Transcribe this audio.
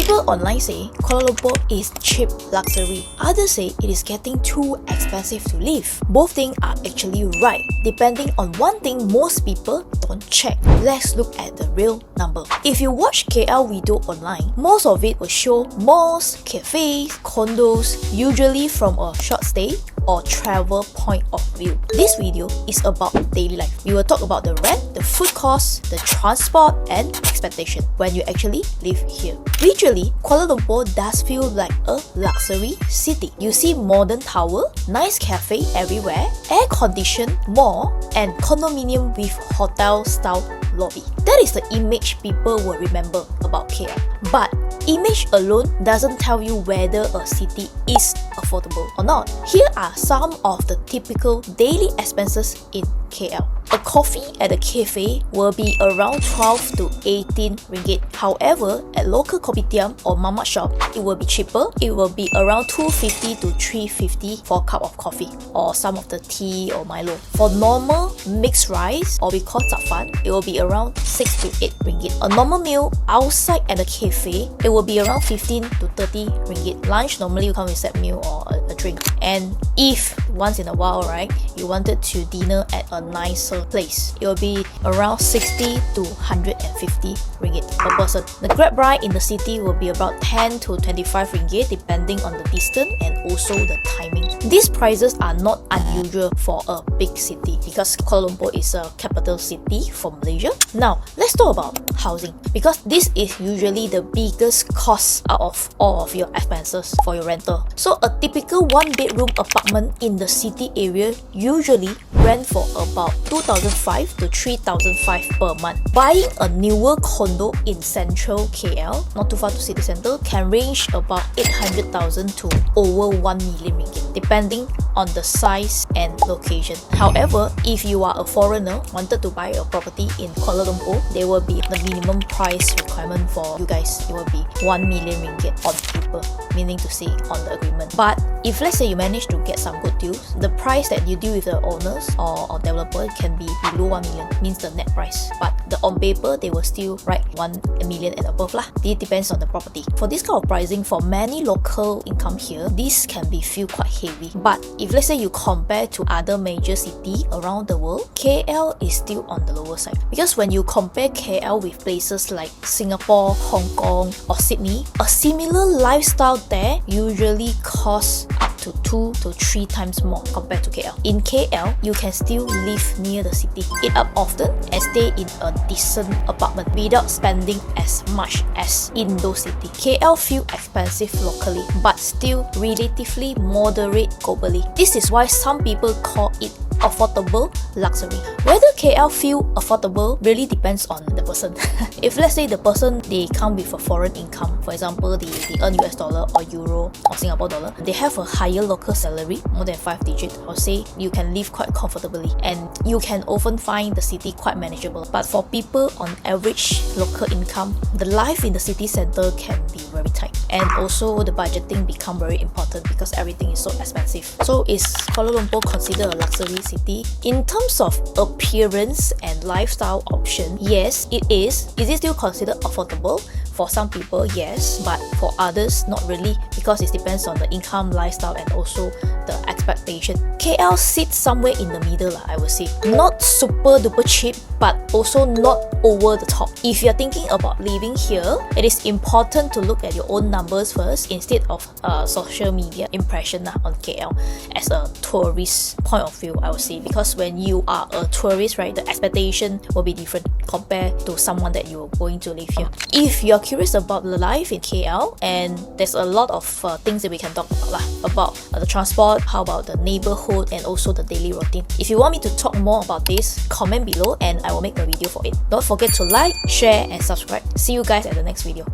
People online say Kuala Lumpur is cheap luxury. Others say it is getting too expensive to live. Both things are actually right, depending on one thing most people don't check. Let's look at the real number. If you watch KL video online, most of it will show malls, cafes, condos, usually from a short stay or travel point of view. This video is about daily life. We will talk about the rent, the food costs, the transport, and expectation when you actually live here. Visually, Kuala Lumpur does feel like a luxury city. You see modern tower, nice cafe everywhere, air-conditioned mall, and condominium with hotel-style lobby. That is the image people will remember about KL. But image alone doesn't tell you whether a city is affordable or not. Here are some of the typical daily expenses in KL. A coffee at a cafe will be around 12 to 18 ringgit. However, at local kopitiam or mama shop, it will be cheaper. It will be around 250 to 350 for a cup of coffee or some of the tea or Milo. For normal mixed rice, or we call zapfan, it will be around 6 to 8 ringgit. A normal meal outside at a cafe, it will be around 15 to 30 ringgit. Lunch normally you come with set meal or a drink. And if once in a while, right, you wanted to dinner at a nicer place, it will be around 60 to 150 ringgit per person. The Grab ride in the city will be about 10 to 25 ringgit depending on the distance and also the timing. These prices are not unusual for a big city because Kuala Lumpur is a capital city for Malaysia. Now, let's talk about housing because this is usually the biggest cost out of all of your expenses for your rental. So a typical one-bedroom apartment in the city area usually rent for about 2,500 to 3,500 per month. Buying a newer condo in central KL, not too far to city center, can range about 800,000 to over 1 million ringgit, depending on the size and location. However, if you are a foreigner wanted to buy a property in Kuala Lumpur, there will be the minimum price requirement for you guys. It will be 1 million ringgit on paper, meaning to say on the agreement. But if let's say you manage to get some good deals, the price that you deal with the owners or developer can be below 1 million, means the net price. But on paper, they will still write 1 million and above lah. It depends on the property. For this kind of pricing, for many local income here, this can be feel quite heavy. But if let's say you compare to other major cities around the world, KL is still on the lower side. Because when you compare KL with places like Singapore, Hong Kong, or Sydney, a similar lifestyle there usually costs up to 2 to 3 times more compared to KL. In KL, you can still live near the city, eat up often, and stay in a decent apartment without spending as much as in those cities. KL feel expensive locally, but still relatively moderate globally. This is why some people call it affordable luxury. Whether KL feel affordable really depends on the person. If let's say the person, they come with a foreign income, for example, they earn US dollar or euro or Singapore dollar, they have a higher local salary, more than 5 digits, I'll say you can live quite comfortably and you can often find the city quite manageable. But for people on average local income, the life in the city center can be very tight, and also the budgeting become very important because everything is so expensive. So is Kuala Lumpur considered a luxury city? In terms of appearance and lifestyle option, yes, it is. Is it still considered affordable? For some people, yes, but for others, not really, because it depends on the income, lifestyle, and also the expectation. KL sits somewhere in the middle, I would say. Not super duper cheap, but also not over the top. If you're thinking about living here, it is important to look at your own numbers first instead of social media impression on KL as a tourist point of view, I would say. Because when you are a tourist, right, the expectation will be different compared to someone that you're going to live here. If you're curious about the life in KL, and there's a lot of things that we can talk about lah, about the transport, how about the neighborhood, and also the daily routine. If you want me to talk more about this, comment below and I will make a video for it. Don't forget to like, share, and subscribe. See you guys at the next video.